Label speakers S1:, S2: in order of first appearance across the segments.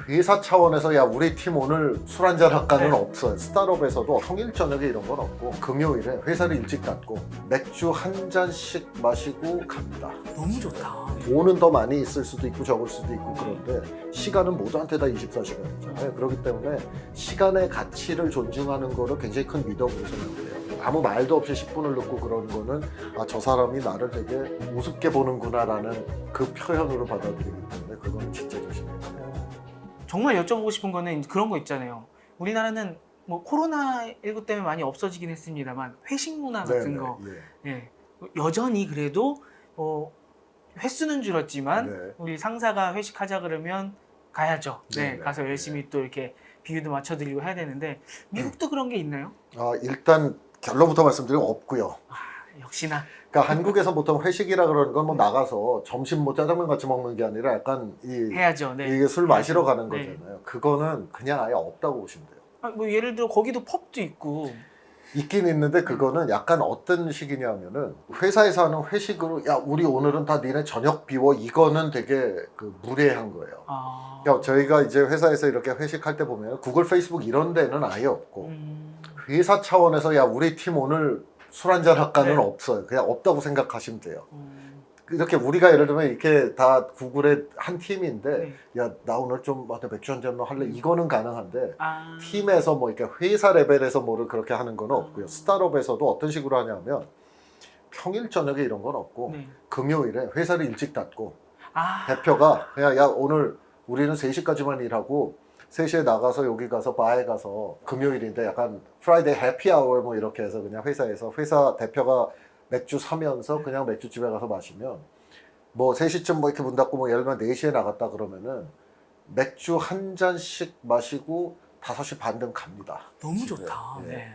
S1: 회사 차원에서 야 우리 팀 오늘 술 한잔 할까는 없어요. 스타트업에서도 평일 저녁에 이런 건 없고 금요일에 회사를 일찍 닫고 맥주 한 잔씩 마시고 갑니다.
S2: 너무 좋다.
S1: 돈은 더 많이 있을 수도 있고 적을 수도 있고 그런데 시간은 모두한테 다 24시간이잖아요. 그렇기 때문에 시간의 가치를 존중하는 거를 굉장히 큰 미덕으로 생각해요. 아무 말도 없이 10분을 넣고 그런 거는 아, 저 사람이 나를 되게 우습게 보는구나라는 그 표현으로 받아들이기 때문에 그거는 진짜 조심해야 돼요.
S2: 정말 여쭤보고 싶은 거는 그런 거 있잖아요. 우리나라는 뭐 코로나19 때문에 많이 없어지긴 했습니다만 회식 문화 같은
S1: 네네,
S2: 거
S1: 예.
S2: 예. 여전히 그래도 횟수는 줄었지만
S1: 네.
S2: 우리 상사가 회식하자 그러면 가야죠. 네,
S1: 네네.
S2: 가서 열심히 또 이렇게 비유도 맞춰드리고 해야 되는데 미국도 그런 게 있나요?
S1: 아, 일단 결론부터 말씀드리면 없고요.
S2: 역시나
S1: 그러니까 한국에서 보통 회식이라 그러는 건 뭐 나가서 점심 뭐 짜장면 같이 먹는 게 아니라 약간
S2: 해야죠. 네.
S1: 이게 술 마시러 가는
S2: 네.
S1: 거잖아요. 그거는 그냥 아예 없다고 보시면 돼요.
S2: 뭐 예를 들어 거기도 펍도 있고
S1: 있긴 있는데 그거는 약간 어떤 식이냐면은 회사에서 하는 회식으로 야 우리 오늘은 다 니네 저녁 비워 이거는 되게 그 무례한 거예요. 그러니까 저희가 이제 회사에서 이렇게 회식할 때 보면 구글, 페이스북 이런 데는 아예 없고 회사 차원에서 야 우리 팀 오늘 술 한잔 할까는
S2: 네.
S1: 없어요. 그냥 없다고 생각하시면 돼요. 이렇게 우리가 예를 들면 이렇게 다 구글의 한 팀인데
S2: 네.
S1: 야 나 오늘 좀 맥주 한잔 할래 이거는 가능한데
S2: 아.
S1: 팀에서 뭐 이렇게 회사 레벨에서 뭐를 그렇게 하는 건 없고요. 스타트업에서도 어떤 식으로 하냐면 평일 저녁에 이런 건 없고
S2: 네.
S1: 금요일에 회사를 일찍 닫고
S2: 아.
S1: 대표가 그냥 야 오늘 우리는 3시까지만 일하고 3시에 나가서 여기 가서 바에 가서 금요일인데 약간 프라이데이 해피아워 뭐 이렇게 해서 그냥 회사에서 회사 대표가 맥주 사면서 그냥 맥주집에 가서 마시면 뭐 3시쯤 뭐 이렇게 문 닫고 뭐 예를 들면 4시에 나갔다 그러면은 맥주 한 잔씩 마시고 5시 반쯤 갑니다.
S2: 너무
S1: 집에.
S2: 좋다.
S1: 예.
S2: 네.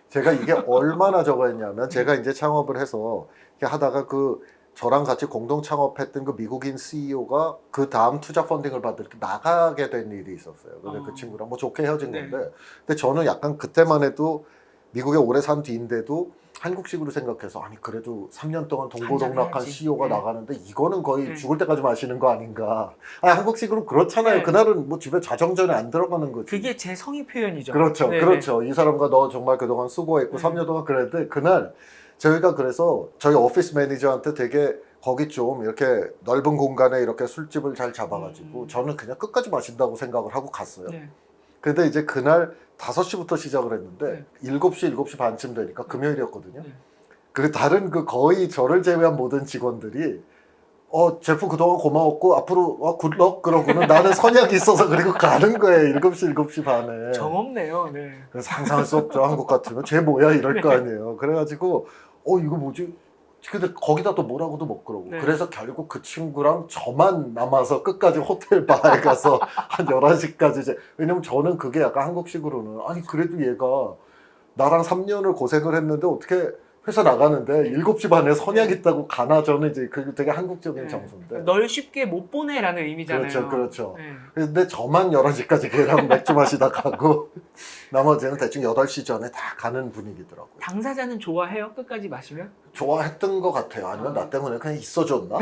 S1: 제가 이게 얼마나 저거 했냐면 제가 이제 창업을 해서 이렇게 하다가 그 저랑 같이 공동 창업했던 그 미국인 CEO가 그 다음 투자 펀딩을 받을 때 나가게 된 일이 있었어요. 근데 그 친구랑 뭐 좋게 헤어진
S2: 네.
S1: 건데 근데 저는 약간 그때만 해도 미국에 오래 산 뒤인데도 한국식으로 생각해서 아니 그래도 3년 동안 동고동락한
S2: 한잔해야지.
S1: CEO가
S2: 네.
S1: 나가는데 이거는 거의
S2: 네.
S1: 죽을 때까지 마시는 거 아닌가. 아, 한국식으로 그렇잖아요.
S2: 네.
S1: 그날은 뭐 집에 자정전에 안 들어가는 거지.
S2: 그게 제 성의 표현이죠.
S1: 그렇죠.
S2: 네네.
S1: 그렇죠. 이 사람과 너 정말 그동안 수고했고
S2: 네.
S1: 3년 동안 그랬는데 그날 저희가 그래서 저희 오피스 매니저한테 되게 거기 좀 이렇게 넓은 공간에 이렇게 술집을 잘 잡아가지고 저는 그냥 끝까지 마신다고 생각을 하고 갔어요.
S2: 네.
S1: 근데 이제 그날 5시부터 시작을 했는데
S2: 네.
S1: 7시, 7시 반쯤 되니까 금요일이었거든요.
S2: 네.
S1: 그 다른 그 거의 저를 제외한 모든 직원들이 제프 그동안 고마웠고 앞으로 굿럭 그러고는 나는 선약이 있어서 그리고 가는 거예요. 7시, 7시 반에.
S2: 정없네요. 네.
S1: 그래서 상상할 수 없죠. 한국 같으면 쟤 뭐야 이럴 거 아니에요. 그래가지고 이거 뭐지? 근데 거기다 또 뭐라고도 못 그러고
S2: 네.
S1: 그래서 결국 그 친구랑 저만 남아서 끝까지 호텔 바에 가서 한 11시까지 이제 왜냐면 저는 그게 약간 한국식으로는 아니 그래도 얘가 나랑 3년을 고생을 했는데 어떻게 회사 나가는데 7시 반에 선약 있다고 가나 저는 이제 그게 되게 한국적인
S2: 네.
S1: 정서인데
S2: 널 쉽게 못 보내라는 의미잖아요.
S1: 그렇죠, 그렇죠.
S2: 네.
S1: 근데 저만 11시까지 걔랑 맥주 마시다 가고 나머지는 대충 8시 전에 다 가는 분위기더라고요.
S2: 당사자는 좋아해요? 끝까지 마시면?
S1: 좋아했던 것 같아요. 아니면 나 때문에 그냥 있어줬나?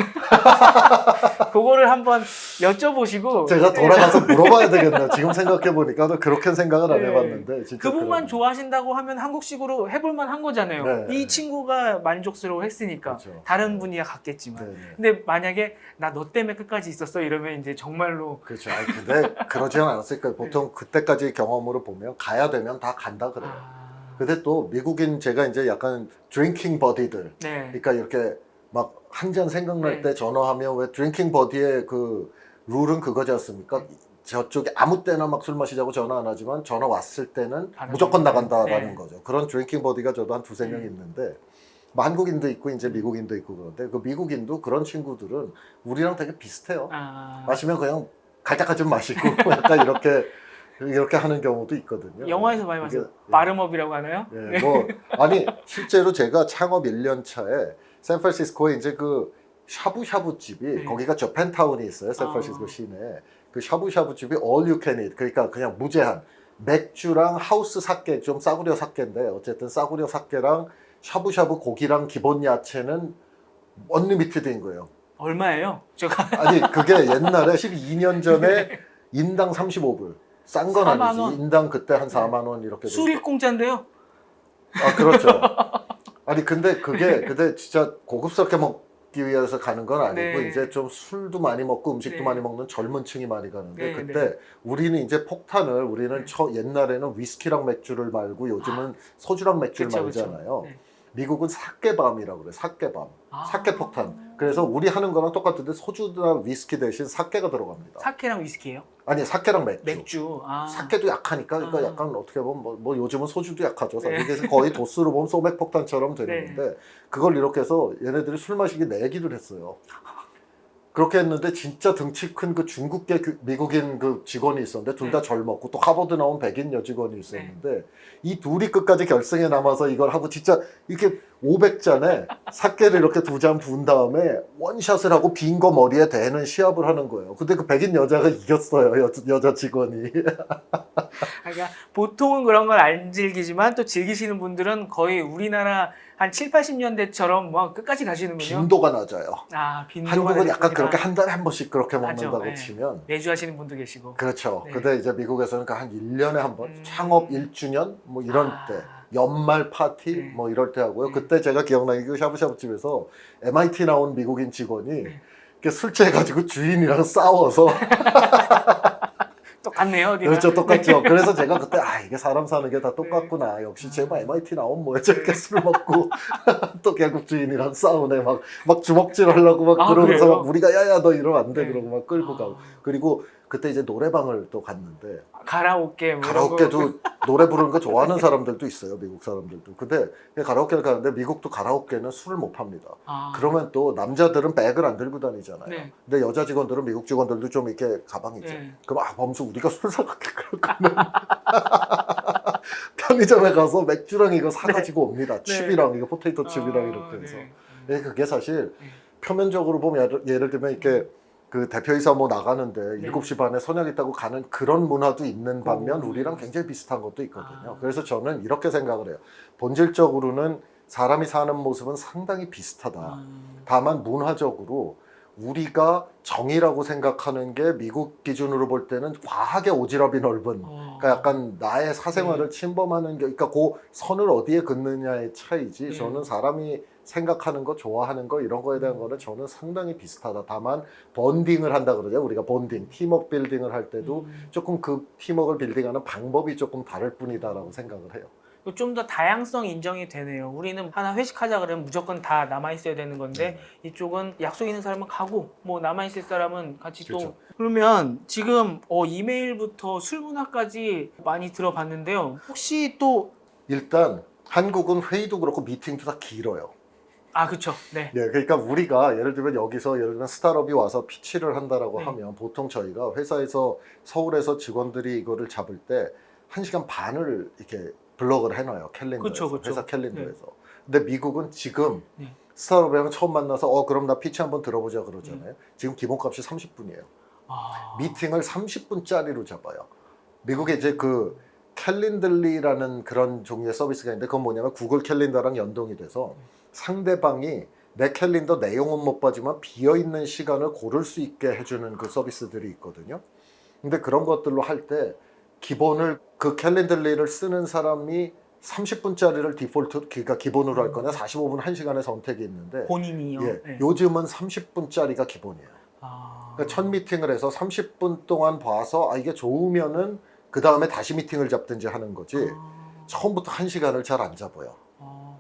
S2: 그거를 한번 여쭤보시고
S1: 제가 돌아가서 물어봐야 되겠네요. 지금 생각해보니까 그렇게 생각을 안
S2: 네.
S1: 해봤는데 진짜
S2: 그분만
S1: 그러네.
S2: 좋아하신다고 하면 한국식으로 해볼만 한 거잖아요.
S1: 네.
S2: 이 친구가 만족스러워 했으니까
S1: 그렇죠.
S2: 다른 분이야 갔겠지만
S1: 네, 네.
S2: 근데 만약에 나 너 때문에 끝까지 있었어 이러면 이제 정말로
S1: 그렇죠. 아니, 근데 그러지는 않았을까요? 보통 그때까지 경험으로 보면 가야 되면 다 간다 그래요. 근데 또 미국인 제가 이제 약간 드링킹 버디들
S2: 네.
S1: 그러니까 이렇게 막 한 잔 생각날
S2: 네.
S1: 때 전화하면 왜 드링킹 버디의 그 룰은 그거지 않습니까? 저쪽에 아무 때나 막 술 마시자고 전화 안 하지만 전화 왔을 때는 무조건 나간다라는
S2: 네.
S1: 거죠. 그런 드링킹 버디가 저도 한 두세 명
S2: 네.
S1: 있는데 뭐 한국인도 있고 이제 미국인도 있고 그런데 그 미국인도 그런 친구들은 우리랑 되게 비슷해요. 마시면 그냥 갈짝갈 좀 마시고 약간 이렇게 하는 경우도 있거든요.
S2: 영화에서 많이
S1: 그게-
S2: 봤어요. 마름업이라고 하나요?
S1: 예, 뭐 아니 실제로 제가 창업 1년 차에 샌프란시스코에 이제 그 샤브샤브 집이
S2: 네.
S1: 거기가 저펜타운이 있어요. 샌프란시스코 시내에. 그 샤브샤브 집이 all you can eat. 그러니까 그냥 무제한 맥주랑 하우스 사케 좀 싸구려 사케인데 어쨌든 싸구려 사케랑 샤브샤브 고기랑 기본 야채는 언리미티드인 거예요.
S2: 얼마예요? 제가
S1: 아니 그게 옛날에 12년 전에 인당 35불. 싼 건
S2: 4만
S1: 아니지.
S2: 원.
S1: 인당 그때 한 4만 원 이렇게.
S2: 술이 공짜인데요.
S1: 아, 그렇죠. 아니 근데 그게 진짜 고급스럽게 먹기 위해서 가는 건 아니고
S2: 네.
S1: 이제 좀 술도 많이 먹고 음식도
S2: 네.
S1: 많이 먹는 젊은 층이 많이 가는데
S2: 네,
S1: 그때 우리는 이제 폭탄을 우리는
S2: 네.
S1: 옛날에는 위스키랑 맥주를 말고 요즘은 소주랑 맥주를
S2: 그쵸,
S1: 말잖아요.
S2: 그쵸. 네.
S1: 미국은 사케밤이라고 그래. 사케밤.
S2: 아.
S1: 사케 폭탄. 그래서 우리 하는 거랑 똑같은데 소주나 위스키 대신 사케가 들어갑니다.
S2: 사케랑 위스키예요?
S1: 아니 사케랑 맥주.
S2: 맥주. 아.
S1: 사케도 약하니까 그러니까
S2: 아.
S1: 약간 어떻게 보면 뭐 요즘은 소주도 약하죠.
S2: 네.
S1: 그래서 거의 도수로 보면 소맥 폭탄처럼 되는 건데 그걸 이렇게 해서 얘네들이 술 마시기 내기를 했어요. 그렇게 했는데 진짜 등치 큰 그 중국계 미국인 그 직원이 있었는데 둘 다 젊었고 또 하버드 나온 백인 여직원이 있었는데 이 둘이 끝까지 결승에 남아서 이걸 하고 진짜 이렇게 500잔에 사케를 이렇게 2잔 부은 다음에 원샷을 하고 빈 거 머리에 대는 시합을 하는 거예요. 근데 그 백인 여자가 이겼어요. 여자 직원이.
S2: 그러니까 보통은 그런 걸 안 즐기지만 또 즐기시는 분들은 거의 우리나라 한 7, 80년대처럼 뭐 끝까지 가시는군요.
S1: 빈도가 낮아요.
S2: 아, 빈도가
S1: 한국은 약간
S2: 낮으니까.
S1: 그렇게 한 달에 한 번씩 그렇게 먹는다고
S2: 맞죠, 네.
S1: 치면
S2: 매주 하시는 분도 계시고.
S1: 그렇죠.
S2: 네.
S1: 근데 이제 미국에서는 한 1년에 한 번,
S2: 음.
S1: 창업 1주년 뭐 이런
S2: 아.
S1: 때, 연말 파티
S2: 네.
S1: 뭐 이럴 때 하고요.
S2: 네.
S1: 그때 제가 기억나는 게 샤브샤브 집에서 MIT 나온 미국인 직원이
S2: 네.
S1: 이렇게 술 취해가지고 주인이랑 싸워서
S2: 똑같네요. 어디나.
S1: 그렇죠, 똑같죠. 그래서 제가 그때 이게 사람 사는 게 다 똑같구나.
S2: 네.
S1: 역시 제가 MIT 나온 뭐야 저렇게 술 먹고 또 결국 주인이랑 싸우네. 막 주먹질 하려고 막 그러면서
S2: 그래요?
S1: 막 우리가 야야 너 이러면 안 돼
S2: 네.
S1: 그러고 막 끌고 가고. 그리고 그때 이제 노래방을 또 갔는데
S2: 가라오케 뭐 이런 거.
S1: 가라오케도 노래 부르는 거 좋아하는 사람들도 있어요. 미국 사람들도. 근데 가라오케를 가는데 미국도 가라오케는 술을 못 팝니다.
S2: 아.
S1: 그러면 또 남자들은 백을 안 들고 다니잖아요.
S2: 네.
S1: 근데 여자 직원들은 미국 직원들도 좀 이렇게 가방이 있죠.
S2: 네.
S1: 그럼 범수 우리가 술 사갈게 그러면 편의점에 가서 맥주랑 이거 사가지고 옵니다. 칩이랑 이거 포테이토 칩이랑 이렇게 해서.
S2: 네.
S1: 그게 사실
S2: 네.
S1: 표면적으로 보면 예를 들면 이렇게 그 대표이사 뭐 나가는데
S2: 네.
S1: 7시 반에 선약 있다고 가는 그런 문화도 있는 반면
S2: 네.
S1: 우리랑 굉장히 비슷한 것도 있거든요.
S2: 아.
S1: 그래서 저는 이렇게 생각을 해요. 본질적으로는 사람이 사는 모습은 상당히 비슷하다. 다만 문화적으로 우리가 정의라고 생각하는 게 미국 기준으로 볼 때는 과하게 오지랖이 넓은 그러니까 약간 나의 사생활을 침범하는 게 그러니까 그 선을 어디에 긋느냐의 차이지
S2: 네.
S1: 저는 사람이 생각하는 거 좋아하는 거 이런 거에 대한 거는 저는 상당히 비슷하다. 다만 번딩을 한다 그러죠. 우리가 번딩, 팀워크 빌딩을 할 때도 조금 그 팀워크를 빌딩하는 방법이 조금 다를 뿐이다라고 생각을 해요.
S2: 좀 더 다양성 인정이 되네요. 우리는 하나 회식하자 그러면 무조건 다 남아 있어야 되는 건데 이쪽은 약속 있는 사람은 가고 뭐 남아 있을 사람은 같이 또
S1: 그렇죠.
S2: 그러면 지금 이메일부터 술 문화까지 많이 들어봤는데요. 혹시 또
S1: 일단 한국은 회의도 그렇고 미팅도 다 길어요.
S2: 그쵸. 네.
S1: 네, 그러니까 우리가 예를 들면 여기서 예를 들면 스타트업이 와서 피치를 한다라고
S2: 네.
S1: 하면 보통 저희가 회사에서 서울에서 직원들이 이거를 잡을 때 1시간 반을 이렇게 블록을 해놔요. 캘린더에서.
S2: 그쵸, 그쵸.
S1: 회사 캘린더에서. 근데 미국은 지금
S2: 네.
S1: 스타트업이랑 처음 만나서 그럼 나 피치 한번 들어보자 그러잖아요. 지금 기본값이 30분이에요. 미팅을 30분짜리로 잡아요. 미국에 이제 그 캘린들리라는 그런 종류의 서비스가 있는데 그건 뭐냐면 구글 캘린더랑 연동이 돼서 상대방이 내 캘린더 내용은 못 봐지만 비어있는 시간을 고를 수 있게 해주는 그 서비스들이 있거든요. 근데 그런 것들로 할 때 기본을 그 캘린들리를 쓰는 사람이 30분짜리를 디폴트 그러니까 기본으로 할 거냐 45분 1시간의 선택이 있는데
S2: 본인이요.
S1: 예,
S2: 네.
S1: 요즘은 30분짜리가 기본이에요. 그러니까 첫 미팅을 해서 30분 동안 봐서 이게 좋으면은 그 다음에 다시 미팅을 잡든지 하는 거지 처음부터 1시간을 잘 안 잡아요.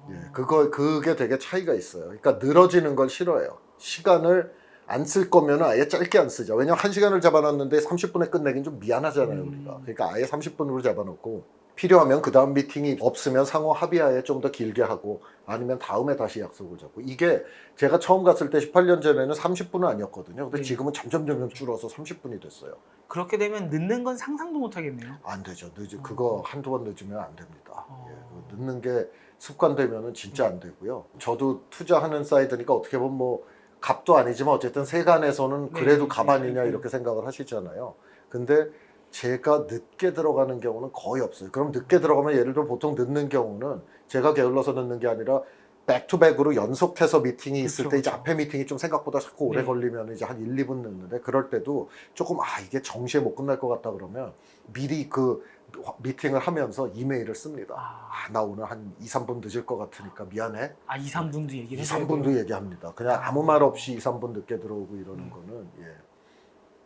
S1: 예, 그게 되게 차이가 있어요. 그러니까 늘어지는 걸 싫어해요. 시간을 안 쓸 거면 아예 짧게 안 쓰죠. 왜냐면 1시간을 잡아놨는데 30분에 끝내긴 좀 미안하잖아요, 우리가. 그러니까 아예 30분으로 잡아놓고 필요하면 그 다음 미팅이 없으면 상호 합의하에 좀 더 길게 하고 아니면 다음에 다시 약속을 잡고 이게 제가 처음 갔을 때 18년 전에는 30분은 아니었거든요. 근데
S2: 네.
S1: 지금은 점점 줄어서 30분이 됐어요.
S2: 그렇게 되면 늦는 건 상상도 못 하겠네요.
S1: 안 되죠. 그거 한두 번 늦으면 안 됩니다. 예, 그거 늦는 게 습관되면은 진짜 안 되고요. 저도 투자하는 사이드니까 어떻게 보면 뭐 값도 아니지만 어쨌든 세간에서는 그래도
S2: 네,
S1: 값 아니냐 이렇게 생각을 하시잖아요. 근데 제가 늦게 들어가는 경우는 거의 없어요. 그럼 늦게 들어가면 예를 들어 보통 늦는 경우는 제가 게을러서 늦는 게 아니라 백투백으로 연속해서 미팅이 있을
S2: 그쵸,
S1: 때 이제
S2: 그쵸.
S1: 앞에 미팅이 좀 생각보다 자꾸 오래
S2: 네.
S1: 걸리면 이제 한 1, 2분 늦는데 그럴 때도 조금 이게 정시에 못 끝날 것 같다 그러면 미리 그 미팅을 하면서 이메일을 씁니다. 나 오늘 한 2, 3분 늦을 것 같으니까 미안해.
S2: 2, 3분도
S1: 2,
S2: 얘기를 해줘야
S1: 3분도
S2: 돼요.
S1: 얘기합니다. 그냥 아무 말 없이 2, 3분 늦게 들어오고 이러는 거는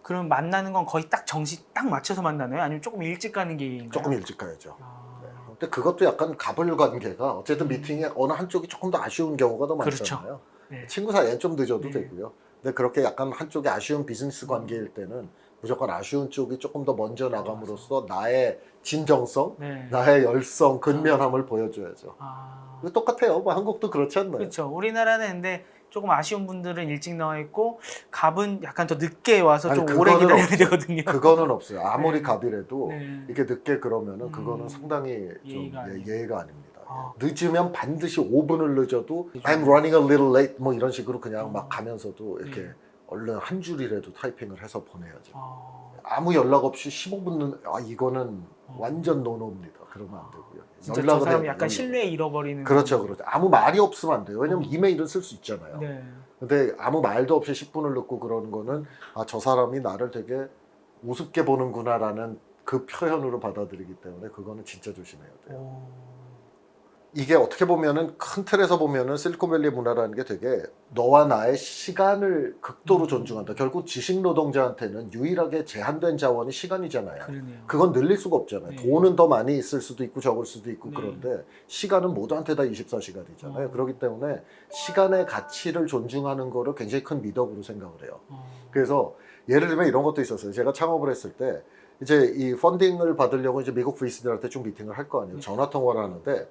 S2: 그럼 만나는 건 거의 딱 정시 딱 맞춰서 만나나요? 아니면 조금 일찍 가는 게 예인가요?
S1: 조금 일찍 가야죠.
S2: 아,
S1: 근데 그것도 약간 가불 관계가 어쨌든 미팅에 어느 한쪽이 조금 더 아쉬운 경우가 더
S2: 그렇죠.
S1: 많잖아요.
S2: 네.
S1: 친구 사이엔 좀 늦어도
S2: 네.
S1: 되고요. 근데 그렇게 약간 한쪽이 아쉬운 비즈니스 관계일 때는 무조건 아쉬운 쪽이 조금 더 먼저 나감으로써 나의 진정성,
S2: 네.
S1: 나의 열성, 근면함을 보여줘야죠.
S2: 아,
S1: 이거 똑같아요. 뭐 한국도 그렇지 않나요?
S2: 그렇죠. 우리나라는 근데 조금 아쉬운 분들은 일찍 나와 있고 갑은 약간 더 늦게 와서
S1: 아니,
S2: 좀 오래
S1: 그거는
S2: 기다려야
S1: 없어요.
S2: 되거든요.
S1: 그거는 없어요. 아무리
S2: 네.
S1: 갑이라도
S2: 네.
S1: 이렇게 늦게 그러면은 그거는 상당히 좀
S2: 예의가 아니에요.
S1: 예의가 아닙니다.
S2: 아.
S1: 늦으면 반드시 5분을 늦어도 I'm running a little late 뭐 이런 식으로 그냥 막 가면서도 이렇게
S2: 네.
S1: 얼른 한 줄이라도 타이핑을 해서 보내야죠.
S2: 아,
S1: 아무 연락 없이 15분 이거는 완전 노노입니다. 그러면 안 되고요.
S2: 진짜 저 사람
S1: 해야
S2: 약간
S1: 돼요.
S2: 신뢰 잃어버리는.
S1: 그렇죠, 그렇죠. 아무 말이 없으면 안 돼요. 왜냐면 이메일은 쓸 수 있잖아요.
S2: 네.
S1: 근데 아무 말도 없이 10분을 늦고 그러는 거는 저 사람이 나를 되게 우습게 보는구나라는 그 표현으로 받아들이기 때문에 그거는 진짜 조심해야 돼요.
S2: 오.
S1: 이게 어떻게 보면은 큰 틀에서 보면은 실리콘밸리 문화라는 게 되게 너와 나의 시간을 극도로 존중한다. 결국 지식 노동자한테는 유일하게 제한된 자원이 시간이잖아요.
S2: 그러네요.
S1: 그건 늘릴 수가 없잖아요.
S2: 네.
S1: 돈은 더 많이 있을 수도 있고 적을 수도 있고
S2: 네.
S1: 그런데 시간은 모두한테 다 24시간이잖아요. 그렇기 때문에 시간의 가치를 존중하는 거를 굉장히 큰 미덕으로 생각을 해요. 그래서 예를 들면 이런 것도 있었어요. 제가 창업을 했을 때 이제 이 펀딩을 받으려고 이제 미국 VC들한테 좀 미팅을 할 거 아니에요. 전화 통화를 하는데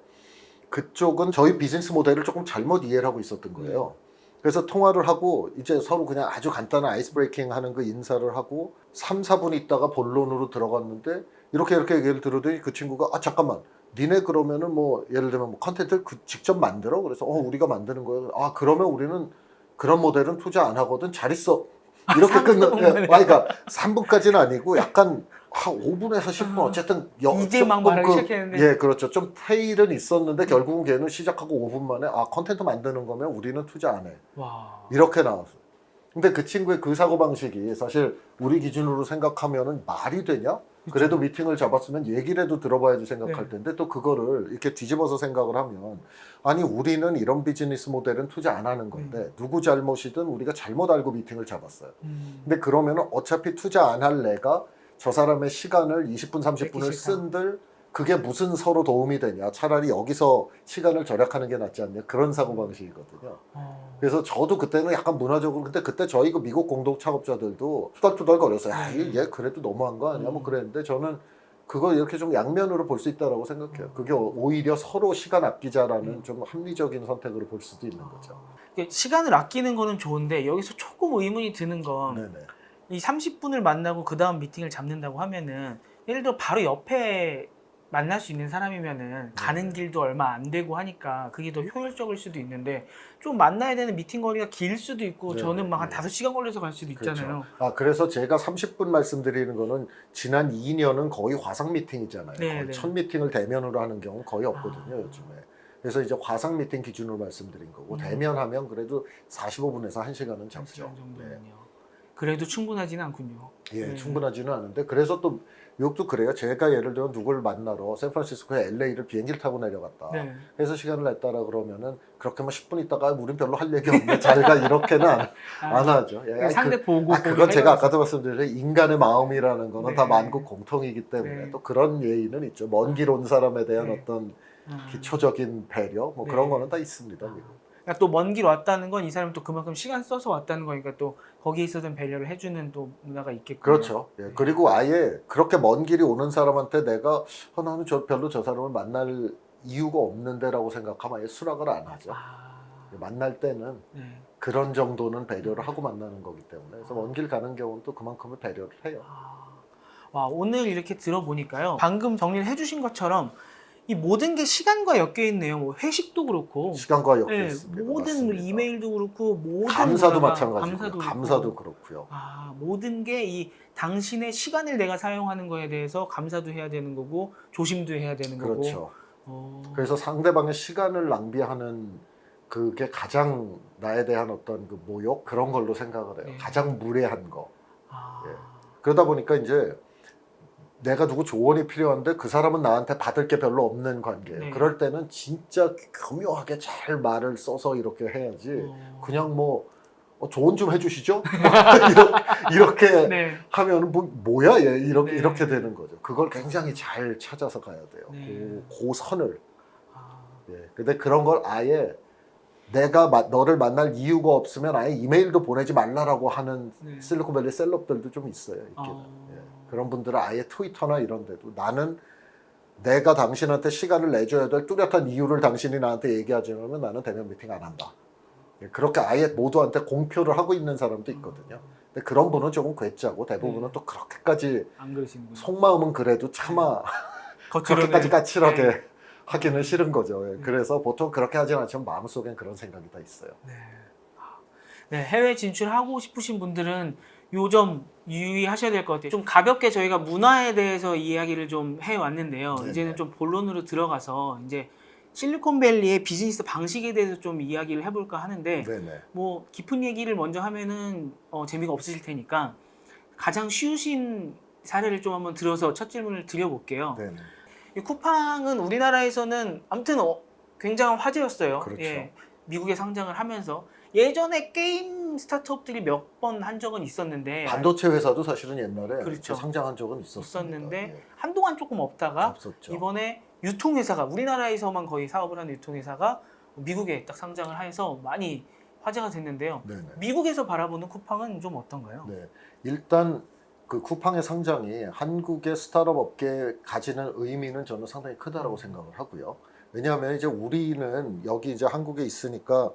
S1: 그쪽은 저희 비즈니스 모델을 조금 잘못 이해를 하고 있었던 거예요. 그래서 통화를 하고 이제 서로 그냥 아주 간단한 아이스 브레이킹 하는 그 인사를 하고 3, 4분 있다가 본론으로 들어갔는데 이렇게 얘기를 들으더니 그 친구가 잠깐만 니네 그러면은 뭐 예를 들면 뭐 컨텐츠를 직접 만들어? 그래서 우리가 만드는 거예요. 그러면 우리는 그런 모델은 투자 안 하거든. 잘 있어. 이렇게 그러니까 3분까지는 아니고 약간 한 5분에서 10분 어쨌든
S2: 이제 막 말하기 시작했는데.
S1: 그렇죠. 좀 테일은 있었는데 결국은 걔는 시작하고 5분 만에 컨텐츠 만드는 거면 우리는 투자 안 해.
S2: 와.
S1: 이렇게 나왔어요. 근데 그 친구의 그 사고방식이 사실 우리 기준으로 생각하면은 말이 되냐? 그래도 미팅을 잡았으면 얘기라도 들어봐야지 생각할 텐데 또 그거를 이렇게 뒤집어서 생각을 하면 아니 우리는 이런 비즈니스 모델은 투자 안 하는 건데 누구 잘못이든 우리가 잘못 알고 미팅을 잡았어요. 근데 그러면은 어차피 투자 안 할 내가 저 사람의 시간을 20분, 30분을 쓴들 그게 무슨 서로 도움이 되냐. 차라리 여기서 시간을 절약하는 게 낫지 않냐. 그런 사고방식이거든요. 그래서 저도 그때는 약간 문화적으로 근데 그때 저희 그 미국 공동 창업자들도 투덜투덜 거렸어요. 얘 그래도 너무한 거 아니야? 뭐 그랬는데 저는 그거 이렇게 좀 양면으로 볼 수 있다고 생각해요. 그게 오히려 서로 시간 아끼자라는 좀 합리적인 선택으로 볼 수도 있는 거죠.
S2: 시간을 아끼는 거는 좋은데 여기서 조금 의문이 드는 건
S1: 네네.
S2: 이 30분을 만나고 그 다음 미팅을 잡는다고 하면은 예를 들어 바로 옆에 만날 수 있는 사람이면은 가는 길도 얼마 안 되고 하니까 그게 더 효율적일 수도 있는데 좀 만나야 되는 미팅 거리가 길 수도 있고
S1: 네,
S2: 저는 막 한
S1: 네.
S2: 5시간 걸려서 갈 수도 있잖아요.
S1: 그렇죠. 그래서 제가 30분 말씀드리는 거는 지난 2년은 거의 화상 미팅이잖아요.
S2: 네,
S1: 거의
S2: 네.
S1: 첫 미팅을 대면으로 하는 경우는 거의 없거든요, 요즘에. 그래서 이제 화상 미팅 기준으로 말씀드린 거고 대면하면 그래도 45분에서 1시간은
S2: 1시간
S1: 잡죠.
S2: 정도면요. 그래도 충분하지는 않군요.
S1: 예,
S2: 네.
S1: 충분하지는 않은데 그래서 또 미국도 그래요. 제가 예를 들어 누구를 만나러 샌프란시스코에 LA를 비행기를 타고 내려갔다.
S2: 네.
S1: 해서 시간을 냈다라 그러면은 그렇게 뭐 10분 있다가 우린 별로 할 얘기 없네. 잘가 이렇게는 안 하죠.
S2: 상대 보고
S1: 그건 제가 아까도 말씀드린 인간의 마음이라는 거는
S2: 네.
S1: 다 만국 공통이기 때문에
S2: 네.
S1: 또 그런 예의는 있죠. 먼 길 온 사람에 대한
S2: 네.
S1: 어떤 기초적인 배려 뭐 그런 거는 다 있습니다. 미국.
S2: 그러니까 또 먼 길 왔다는 건 이 사람이 또 그만큼 시간 써서 왔다는 거니까 또 거기에 있어서 배려를 해주는 또 문화가 있겠군요.
S1: 그렇죠. 예. 그리고 아예 그렇게 먼 길이 오는 사람한테 내가 나는 별로 저 사람을 만날 이유가 없는데라고 생각하면 아예 수락을 안 하죠. 만날 때는
S2: 네.
S1: 그런 정도는 배려를 하고 만나는 거기 때문에 그래서 먼 길 가는 경우는 또 그만큼의 배려를 해요.
S2: 와, 오늘 이렇게 들어보니까요. 방금 정리를 해주신 것처럼 이 모든 게 시간과 엮여 있네요. 뭐 회식도 그렇고,
S1: 시간과 엮여
S2: 네,
S1: 있습니다.
S2: 모든
S1: 맞습니다.
S2: 이메일도 그렇고, 모든
S1: 감사도
S2: 문화가,
S1: 마찬가지고요. 감사도 그렇고요.
S2: 모든 게 이 당신의 시간을 내가 사용하는 거에 대해서 감사도 해야 되는 거고 조심도 해야 되는 거고.
S1: 그렇죠. 그래서 상대방의 시간을 낭비하는 그게 가장 나에 대한 어떤 그 모욕 그런 걸로 생각을 해요.
S2: 네.
S1: 가장 무례한 거.
S2: 아,
S1: 예. 그러다 보니까 이제 내가 누구 조언이 필요한데 그 사람은 나한테 받을 게 별로 없는 관계예요.
S2: 네.
S1: 그럴 때는 진짜 교묘하게 잘 말을 써서 이렇게 해야지. 그냥 뭐 조언 좀 해주시죠? 이렇게
S2: 네.
S1: 하면 뭐야 얘 이렇게
S2: 네.
S1: 이렇게 되는 거죠. 그걸 굉장히 잘 찾아서 가야 돼요.
S2: 네.
S1: 그 선을.
S2: 아,
S1: 예. 근데 그런 걸 아예 내가 너를 만날 이유가 없으면 아예 이메일도 보내지 말라라고 하는
S2: 네.
S1: 실리콘밸리 셀럽들도 좀 있어요. 있기는. 예. 그런 분들은 아예 트위터나 이런 데도 나는 내가 당신한테 시간을 내줘야 될 뚜렷한 이유를 당신이 나한테 얘기하지 않으면 나는 대면 미팅 안 한다. 예. 그렇게 아예 모두한테 공표를 하고 있는 사람도 있거든요. 근데 그런 분은 조금 괴짜고 대부분은
S2: 네.
S1: 또 그렇게까지
S2: 안 그러시는군요.
S1: 속마음은 그래도 차마
S2: 겉으로는
S1: 그렇게까지 까칠하게
S2: 네.
S1: 하기는 싫은 거죠. 예. 그래서 보통 그렇게 하진 않지만 마음속엔 그런 생각이 다 있어요.
S2: 네. 네, 해외 진출하고 싶으신 분들은 요점 유의하셔야 될 것 같아요. 좀 가볍게 저희가 문화에 대해서 이야기를 좀 해왔는데요.
S1: 네네.
S2: 이제는 좀 본론으로 들어가서 이제 실리콘밸리의 비즈니스 방식에 대해서 좀 이야기를 해볼까 하는데
S1: 네네.
S2: 뭐 깊은 얘기를 먼저 하면은 재미가 없으실 테니까 가장 쉬우신 사례를 좀 한번 들어서 첫 질문을 드려볼게요.
S1: 네네.
S2: 이 쿠팡은 우리나라에서는 아무튼 굉장한 화제였어요.
S1: 그렇죠.
S2: 예, 미국에 상장을 하면서 예전에 게임 스타트업들이 몇 번 한 적은 있었는데
S1: 반도체 회사도 사실은 옛날에
S2: 그렇죠.
S1: 상장한 적은
S2: 있었는데
S1: 예.
S2: 한동안 조금 없다가
S1: 없었죠.
S2: 이번에 유통회사가 우리나라에서만 거의 사업을 하는 유통회사가 미국에 딱 상장을 해서 많이 화제가 됐는데요.
S1: 네네.
S2: 미국에서 바라보는 쿠팡은 좀 어떤가요?
S1: 네. 일단 그 쿠팡의 상장이 한국의 스타트업 업계에 가지는 의미는 저는 상당히 크다라고 생각을 하고요. 왜냐하면 이제 우리는 여기 이제 한국에 있으니까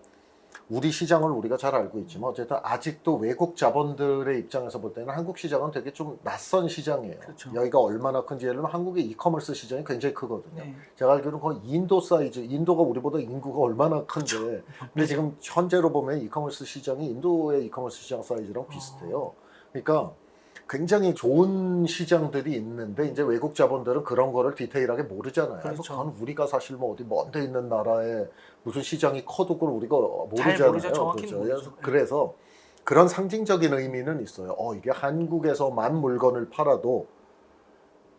S1: 우리 시장을 우리가 잘 알고 있지만 어쨌든 아직도 외국 자본들의 입장에서 볼 때는 한국 시장은 되게 좀 낯선 시장이에요.
S2: 그렇죠.
S1: 여기가 얼마나 큰지 예를 들면 한국의 이커머스 시장이 굉장히 크거든요.
S2: 네.
S1: 제가 알기로는 거의 인도 사이즈, 인도가 우리보다 인구가 얼마나 큰데 근데 지금 현재로 보면 이커머스 시장이 인도의 이커머스 시장 사이즈랑 비슷해요. 그러니까 굉장히 좋은 시장들이 있는데 이제 외국 자본들은 그런 거를 디테일하게 모르잖아요.
S2: 그렇죠.
S1: 그건 우리가 사실 뭐 어디 먼데 있는 나라에 무슨 시장이 커도 그걸 우리가
S2: 잘
S1: 모르잖아요.
S2: 모르죠. 정확히는
S1: 그렇죠.
S2: 모르죠.
S1: 그래서 그런 상징적인 의미는 있어요. 이게 한국에서만 물건을 팔아도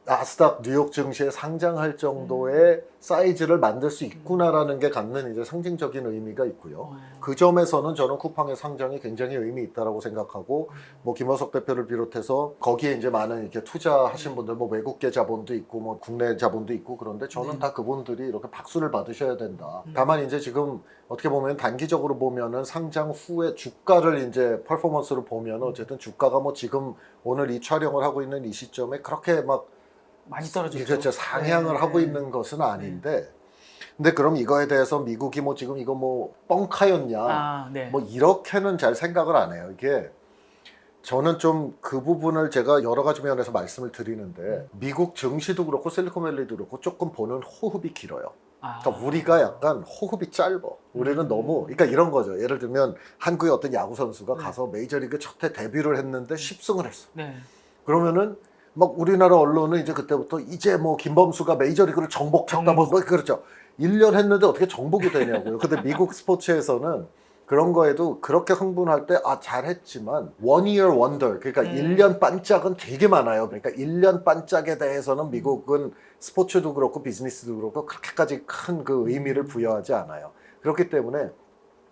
S1: 나스닥 뉴욕 증시에 상장할 정도의 사이즈를 만들 수 있구나라는 게 갖는 이제 상징적인 의미가 있고요. 그 점에서는 저는 쿠팡의 상장이 굉장히 의미 있다라고 생각하고 뭐 김어석 대표를 비롯해서 거기에 이제 많은 이렇게 투자하신 분들 뭐 외국계 자본도 있고 뭐 국내 자본도 있고 그런데 저는
S2: 네.
S1: 다 그분들이 이렇게 박수를 받으셔야 된다. 다만 이제 지금 어떻게 보면 단기적으로 보면은 상장 후에 주가를 이제 퍼포먼스를 보면 어쨌든 주가가 뭐 지금 오늘 이 촬영을 하고 있는 이 시점에 그렇게 막
S2: 많이 떨어졌죠.
S1: 그렇죠. 상향을
S2: 네.
S1: 하고 있는 것은 아닌데 근데 그럼 이거에 대해서 미국이 뭐 지금 이거 뭐 뻥카였냐
S2: 아, 네.
S1: 뭐 이렇게는 잘 생각을 안 해요. 이게 저는 좀 그 부분을 제가 여러 가지 면에서 말씀을 드리는데 미국 증시도 그렇고 실리콘밸리도 그렇고 조금 보는 호흡이 길어요. 그러니까 우리가 약간 호흡이 짧아. 우리는 너무 그러니까 이런 거죠. 예를 들면 한국의 어떤 야구 선수가 가서 메이저리그 첫 해 데뷔를 했는데 10승을 했어.
S2: 네.
S1: 그러면은 막 우리나라 언론은 이제 그때부터 이제 뭐 김범수가 메이저리그를 정복했다 뭐 그렇죠. 1년 했는데 어떻게 정복이 되냐고요. 근데 미국 스포츠에서는 그런 거에도 그렇게 흥분할 때 잘했지만 one year wonder 그러니까 1년 반짝은 되게 많아요. 그러니까 1년 반짝에 대해서는 미국은 스포츠도 그렇고 비즈니스도 그렇고 그렇게까지 큰 그 의미를 부여하지 않아요. 그렇기 때문에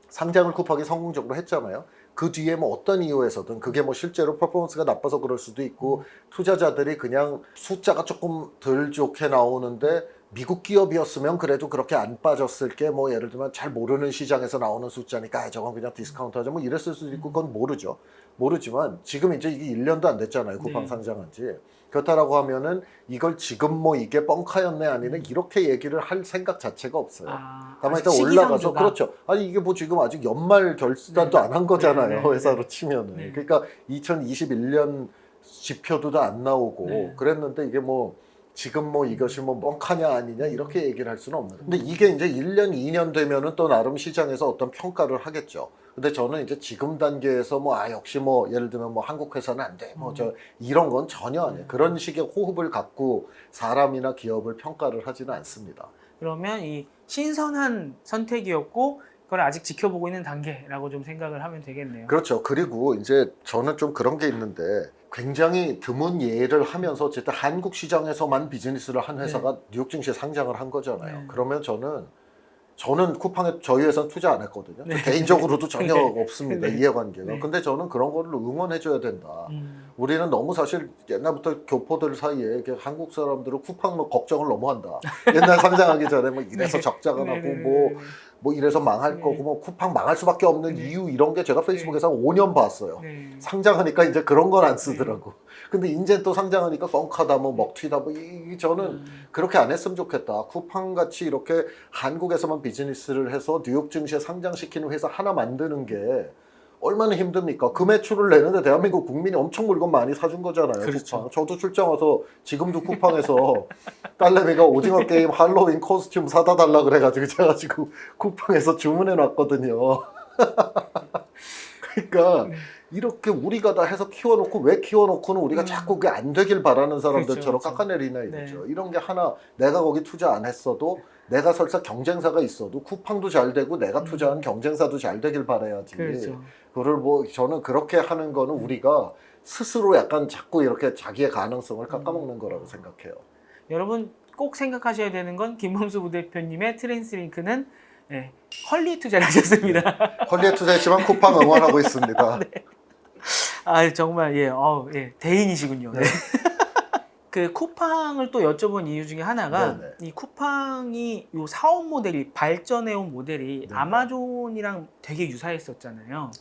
S1: 상장을 쿠팡이 성공적으로 했잖아요. 그 뒤에 뭐 어떤 이유에서든 그게 뭐 실제로 퍼포먼스가 나빠서 그럴 수도 있고 투자자들이 그냥 숫자가 조금 덜 좋게 나오는데 미국 기업이었으면 그래도 그렇게 안 빠졌을 게 뭐 예를 들면 잘 모르는 시장에서 나오는 숫자니까 저건 그냥 디스카운트 하자 뭐 이랬을 수도 있고 그건 모르죠. 모르지만 지금 이제 이게 1년도 안 됐잖아요. 쿠팡
S2: 네.
S1: 상장한 지. 그렇다라고 하면은 이걸 지금 뭐 이게 뻥카였네 아니네 이렇게 얘기를 할 생각 자체가 없어요. 다만 일단 올라가서 그렇죠. 아니 이게 뭐 지금 아직 연말 결산도 안 한 거잖아요. 회사로 치면은.
S2: 네.
S1: 그러니까 2021년 지표도 안 나오고
S2: 네.
S1: 그랬는데 이게 뭐 지금 뭐 이것이 뭐 뻥카냐 아니냐 이렇게 얘기를 할 수는 없는. 근데 이게 이제 1년, 2년 되면은 또 나름 시장에서 어떤 평가를 하겠죠. 근데 저는 이제 지금 단계에서 뭐 역시 뭐 예를 들면 뭐 한국 회사는 안 돼. 뭐 저 이런 건 전혀 아니에요. 그런 식의 호흡을 갖고 사람이나 기업을 평가를 하지는 않습니다.
S2: 그러면 이 신선한 선택이었고 그걸 아직 지켜보고 있는 단계라고 좀 생각을 하면 되겠네요.
S1: 그렇죠. 그리고 이제 저는 좀 그런 게 있는데 굉장히 드문 예를 하면서 어쨌든 한국 시장에서만 비즈니스를 한 회사가 뉴욕 증시에 상장을 한 거잖아요.
S2: 네.
S1: 그러면 저는 쿠팡에 저희 회사는 투자 안 했거든요.
S2: 네.
S1: 개인적으로도 전혀
S2: 네.
S1: 없습니다.
S2: 네.
S1: 이해관계가.
S2: 네.
S1: 근데 저는 그런 거를 응원해줘야 된다. 우리는 너무 사실 옛날부터 교포들 사이에 이렇게 한국 사람들은 쿠팡 뭐 걱정을 너무 한다. 옛날 상장하기 전에 뭐 이래서
S2: 네.
S1: 적자가
S2: 네,
S1: 나고
S2: 네, 네,
S1: 뭐 이래서 망할
S2: 네.
S1: 거고 뭐 쿠팡 망할 수밖에 없는
S2: 네.
S1: 이유 이런 게 제가 페이스북에서 한 5년 봤어요.
S2: 네.
S1: 상장하니까 이제 그런 건 안 쓰더라고. 근데 이제 또 상장하니까 뻥카다 뭐 먹튀다 뭐 저는 그렇게 안 했으면 좋겠다. 쿠팡 같이 이렇게 한국에서만 비즈니스를 해서 뉴욕 증시에 상장시키는 회사 하나 만드는 게 얼마나 힘듭니까? 그 매출을 내는데 대한민국 국민이 엄청 물건 많이 사준 거잖아요.
S2: 그렇죠.
S1: 쿠팡. 저도 출장 와서 지금도 쿠팡에서 딸내미가 오징어 게임 할로윈 코스튬 사다 달라 그래가지고 제가 지금 쿠팡에서 주문해 놨거든요. 그러니까 이렇게 우리가 다 해서 키워놓고 왜 키워놓고는 우리가 자꾸 그게 안 되길 바라는 사람들처럼
S2: 그렇죠.
S1: 깎아내리나 이거죠.
S2: 네.
S1: 이런 게 하나 내가 거기 투자 안 했어도 내가 설사 경쟁사가 있어도 쿠팡도 잘 되고 내가 투자한 경쟁사도 잘 되길 바라야지.
S2: 그렇죠.
S1: 그거를 뭐 저는 그렇게 하는 거는 우리가 스스로 약간 자꾸 이렇게 자기의 가능성을 깎아먹는 거라고 생각해요.
S2: 여러분 꼭 생각하셔야 되는 건 김범수 부대표님의 트랜스링크는 헐리 투자를 하셨습니다.
S1: 컬리에 투자했지만 쿠팡 응원하고 있습니다.
S2: 아 정말 대인이시군요. 네. 그 쿠팡을 또 여쭤본 이유 중에 하나가
S1: 네네.
S2: 이 쿠팡이 요 사업 모델이 발전해온 모델이
S1: 네네.
S2: 아마존이랑 되게 유사했었잖아요.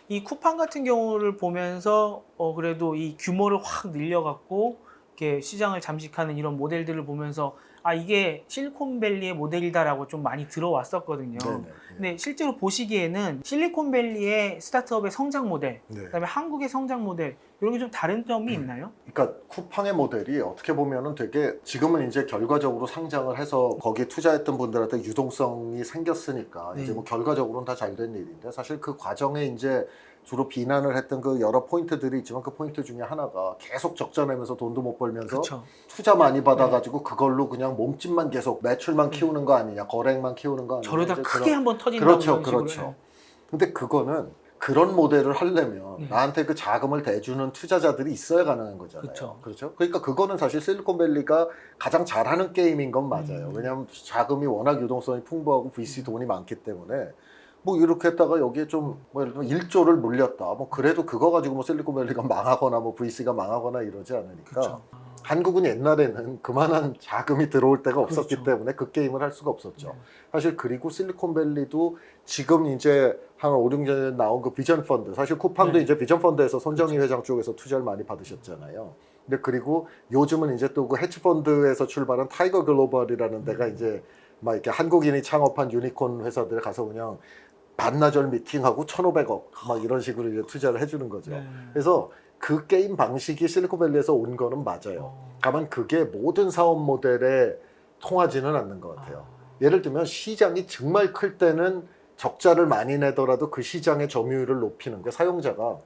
S2: 이 쿠팡 같은 경우를 보면서 그래도 이 규모를 확 늘려갖고 이렇게 시장을 잠식하는 이런 모델들을 보면서 아 이게 실리콘밸리의 모델이다라고 좀 많이 들어왔었거든요.
S1: 네네.
S2: 근데 실제로 보시기에는 실리콘밸리의 스타트업의 성장 모델,
S1: 네.
S2: 그다음에 한국의 성장 모델 이런 게 좀 다른 점이 있나요?
S1: 그러니까 쿠팡의 모델이 어떻게 보면은 되게 지금은 이제 결과적으로 상장을 해서 거기에 투자했던 분들한테 유동성이 생겼으니까
S2: 네.
S1: 이제 뭐 결과적으로는 다 잘 된 일인데 사실 그 과정에 이제 주로 비난을 했던 그 여러 포인트들이 있지만 그 포인트 중에 하나가 계속 적자 내면서 돈도 못 벌면서
S2: 그렇죠.
S1: 투자 많이 받아가지고 그걸로 그냥 몸집만 계속 매출만 키우는 거 아니냐, 거래액만 키우는 거 아니냐.
S2: 저러다
S1: 이제
S2: 크게
S1: 그런-
S2: 한번 터진다고
S1: 그렇죠,
S2: 이런 식으로
S1: 그렇죠.
S2: 해요.
S1: 근데 그거는 그런 모델을 하려면
S2: 네.
S1: 나한테 그 자금을 대주는 투자자들이 있어야 가능한 거잖아요.
S2: 그렇죠.
S1: 그렇죠? 그러니까 그거는 사실 실리콘밸리가 가장 잘하는 게임인 건 맞아요. 왜냐하면 자금이 워낙 유동성이 풍부하고 VC 돈이 많기 때문에 뭐 이렇게 했다가 여기에 좀 뭐 예를 들면 1조를 물렸다. 뭐 그래도 그거 가지고 뭐 실리콘밸리가 망하거나 뭐 VC가 망하거나 이러지 않으니까.
S2: 그렇죠.
S1: 한국은 옛날에는 그만한 자금이 들어올 때가 없었기
S2: 그렇죠.
S1: 때문에 그 게임을 할 수가 없었죠.
S2: 네.
S1: 사실 그리고 실리콘밸리도 지금 이제 한 5, 6년 나온 그 비전 펀드, 사실 쿠팡도
S2: 네.
S1: 이제 비전 펀드에서 손정희 회장 쪽에서 투자를 많이 받으셨잖아요. 근데 그리고 요즘은 이제 또 그 헤지 펀드에서 출발한 타이거 글로벌이라는 데가 이제 막 이렇게 한국인이 창업한 유니콘 회사들에 가서 그냥 반나절 미팅하고 1,500억 막 이런 식으로 이제 투자를 해주는 거죠.
S2: 네.
S1: 그래서 그 게임 방식이 실리콘밸리에서 온 거는 맞아요. 다만 그게 모든 사업 모델에 통하지는 않는 것 같아요. 예를 들면 시장이 정말 클 때는 적자를 많이 내더라도 그 시장의 점유율을 높이는 게 사용자가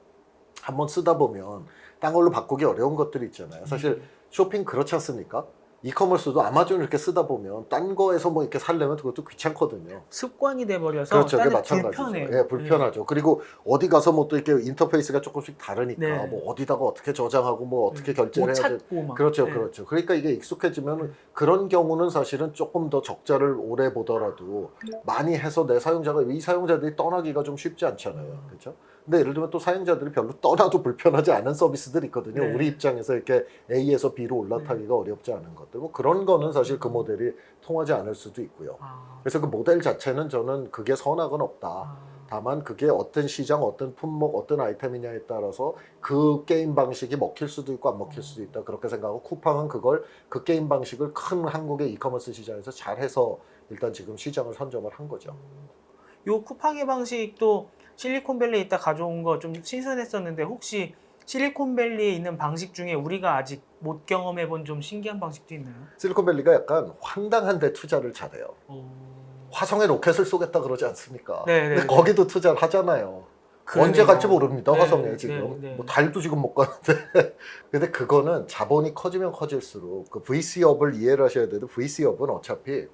S1: 한번 쓰다 보면 딴 걸로 바꾸기 어려운 것들이 있잖아요. 사실 쇼핑 그렇지 않습니까? 이커머스도 아마존 이렇게 쓰다 보면 딴 거에서 뭐 이렇게 살려면 그것도 귀찮거든요.
S2: 습관이 돼버려서
S1: 그렇죠. 그게
S2: 딴데
S1: 마찬가지죠.
S2: 불편해요.
S1: 예, 불편하죠. 그리고 어디 가서 뭐 또 이렇게 인터페이스가 조금씩 다르니까
S2: 네.
S1: 뭐 어디다가 어떻게 저장하고 뭐 어떻게
S2: 못
S1: 결제를 해야 돼.
S2: 찾고 막.
S1: 그렇죠,
S2: 네.
S1: 그렇죠. 그러니까 이게 익숙해지면 그런 경우는 사실은 조금 더 적자를 오래 보더라도 많이 해서 내 사용자가 이 사용자들이 떠나기가 좀 쉽지 않잖아요, 그렇죠? 근데 예를 들면 또 사용자들이 별로 떠나도 불편하지 않은 서비스들이 있거든요.
S2: 네.
S1: 우리 입장에서 이렇게 A에서 B로 올라타기가 어렵지 않은 것들, 뭐 그런 거는 사실 그 모델이 통하지 않을 수도 있고요. 그래서 그 모델 자체는 저는 그게 선악은 없다. 다만 그게 어떤 시장, 어떤 품목, 어떤 아이템이냐에 따라서 그 게임 방식이 먹힐 수도 있고 안 먹힐 수도 있다. 그렇게 생각하고 쿠팡은 그걸 그 게임 방식을 큰 한국의 이커머스 시장에서 잘해서 일단 지금 시장을 선점을 한 거죠.
S2: 요 쿠팡의 방식도 실리콘밸리에 있다 가져온 거 좀 신선했었는데 혹시 실리콘밸리에 있는 방식 중에 우리가 아직 못 경험해 본 좀 신기한 방식도 있나요?
S1: 실리콘밸리가 약간 황당한 데 투자를 잘해요. 화성에 로켓을 쏘겠다 그러지 않습니까?
S2: 네네.
S1: 근데 거기도 투자를 하잖아요.
S2: 그러네요.
S1: 언제 갈지 모릅니다.
S2: 네,
S1: 화성에 지금.
S2: 네, 네.
S1: 뭐 달도 지금 못 가는데. 근데 그거는 자본이 커지면 커질수록 그 VC업을 이해를 하셔야 되는데 VC업은 어차피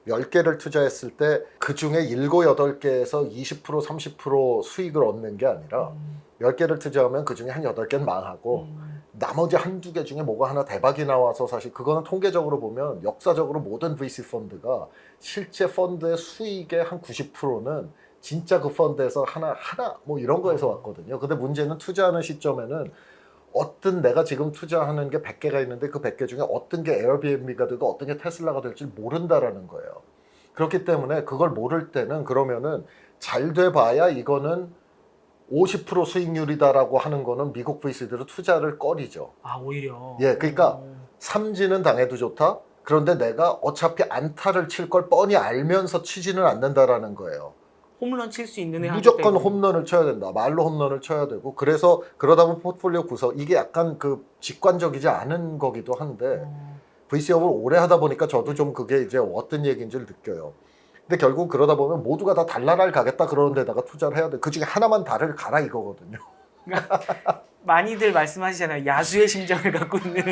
S1: 10개를 투자했을 때 그중에 7, 8개에서 20%, 30% 수익을 얻는 게 아니라 10개를 투자하면 그중에 한 8개는 망하고 나머지 한두 개 중에 뭐가 하나 대박이 나와서 사실 그거는 통계적으로 보면 역사적으로 모든 VC 펀드가 실제 펀드의 수익의 한 90%는 진짜 그 펀드에서 하나 뭐 이런 거에서 왔거든요. 근데 문제는 투자하는 시점에는 어떤 내가 지금 투자하는 게 100개가 있는데 그 100개 중에 어떤 게 에어비앤비가 되고 어떤 게 테슬라가 될지 모른다라는 거예요. 그렇기 때문에 그걸 모를 때는 그러면은 잘 돼봐야 이거는 50% 수익률이다라고 하는 거는 미국 VC들은 투자를 꺼리죠.
S2: 아 오히려.
S1: 예, 그러니까 삼진은 당해도 좋다. 그런데 내가 어차피 안타를 칠 걸 뻔히 알면서 치지는 않는다라는 거예요.
S2: 홈런 칠 수 있는 애
S1: 무조건
S2: 하기 때문에.
S1: 홈런을 쳐야 된다. 말로 홈런을 쳐야 되고 그래서 그러다 보면 포트폴리오 구성 이게 약간 그 직관적이지 않은 거기도 한데 VC업을 오래 하다 보니까 저도 좀 그게 이제 어떤 얘기인지를 느껴요. 근데 결국 그러다 보면 모두가 다 달나라를 가겠다 그러는 데다가 투자를 해야 돼. 그 중에 하나만 달을 가라 이거거든요.
S2: 많이들 말씀하시잖아요. 야수의 심정을 갖고 있는.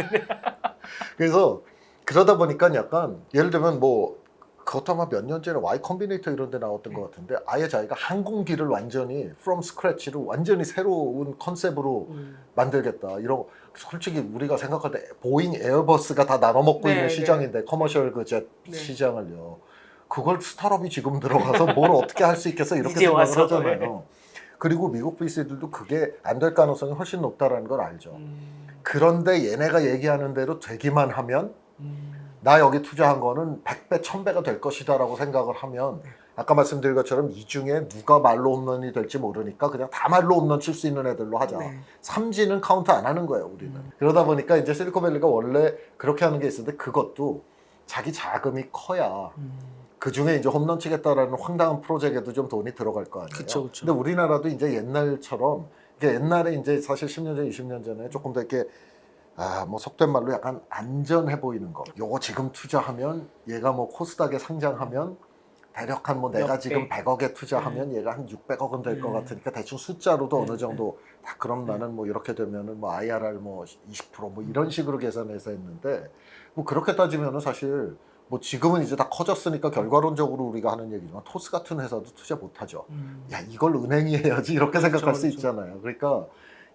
S1: 그래서 그러다 보니까 약간 예를 들면 뭐 그것도 아마 몇 년 전에 Y 컴비네이터 이런 데 나왔던 것 같은데 아예 자기가 항공기를 완전히 from scratch로 완전히 새로운 컨셉으로 만들겠다. 이런 솔직히 우리가 생각할 때 보잉 에어버스가 다 나눠먹고
S2: 네,
S1: 있는
S2: 네.
S1: 시장인데 커머셜 그 젯
S2: 네.
S1: 시장을요. 그걸 스타트업이 지금 들어가서 뭘 어떻게 할 수 있겠어 이렇게
S2: 이제
S1: 생각을
S2: 와서,
S1: 하잖아요.
S2: 네.
S1: 그리고 미국 VC들도 그게 안 될 가능성이 훨씬 높다라는 걸 알죠. 그런데 얘네가 얘기하는 대로 되기만 하면 나 여기 투자한 거는 100배, 1000배가 될 것이다 라고 생각을 하면 아까 말씀드린 것처럼 이 중에 누가 말로 홈런이 될지 모르니까 그냥 다 말로 홈런 칠 수 있는 애들로 하자.
S2: 네.
S1: 삼진은 카운트 안 하는 거예요, 우리는. 그러다 보니까 이제 실리콘밸리가 원래 그렇게 하는 게 있었는데 그것도 자기 자금이 커야 그 중에 이제 홈런 치겠다라는 황당한 프로젝트에도 좀 돈이 들어갈 거 아니에요.
S2: 그쵸, 그쵸.
S1: 근데 우리나라도 이제 옛날처럼 이게 옛날에 이제 사실 10년 전, 20년 전에 조금 더 이렇게 뭐 속된 말로 약간 안전해 보이는 거. 요거 지금 투자하면 얘가 뭐 코스닥에 상장하면 대략 한 뭐 내가
S2: 몇
S1: 지금
S2: 배.
S1: 100억에 투자하면 얘가 한 600억은 될 것 같으니까 대충 숫자로도 어느 정도 다 그럼 나는 뭐 이렇게 되면은 뭐 IRR 뭐 20%뭐 이런 식으로 계산해서 했는데 뭐 그렇게 따지면은 사실 뭐 지금은 이제 다 커졌으니까 결과론적으로 우리가 하는 얘기지만 토스 같은 회사도 투자 못 하죠. 야, 이걸 은행이 해야지 이렇게 생각할 수
S2: 그렇죠.
S1: 있잖아요. 그러니까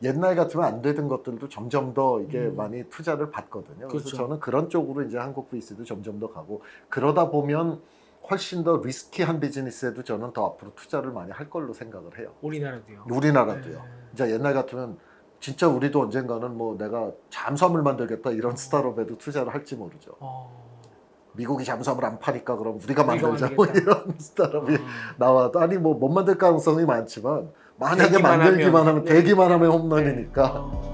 S1: 옛날 같으면 안 되던 것들도 점점 더 이게 많이 투자를 받거든요. 그래서
S2: 그렇죠.
S1: 저는 그런 쪽으로 이제 한국 VC도 점점 더 가고 그러다 보면 훨씬 더 리스키한 비즈니스에도 저는 더 앞으로 투자를 많이 할 걸로 생각을 해요.
S2: 우리나라도요.
S1: 우리나라도요.
S2: 네.
S1: 이제 옛날 같으면 진짜 우리도 언젠가는 뭐 내가 잠수함을 만들겠다 이런 스타트업에도 투자를 할지 모르죠. 미국이 잠수함을 안 파니까 그럼 우리가 만들자 뭐
S2: 만들겠다.
S1: 이런 스타트업이 나와도 아니 뭐 못 만들 가능성이 많지만 만약에
S2: 되기만
S1: 만들기만
S2: 하면,
S1: 하면
S2: 네.
S1: 되기만 하면 홈런이니까
S2: 네.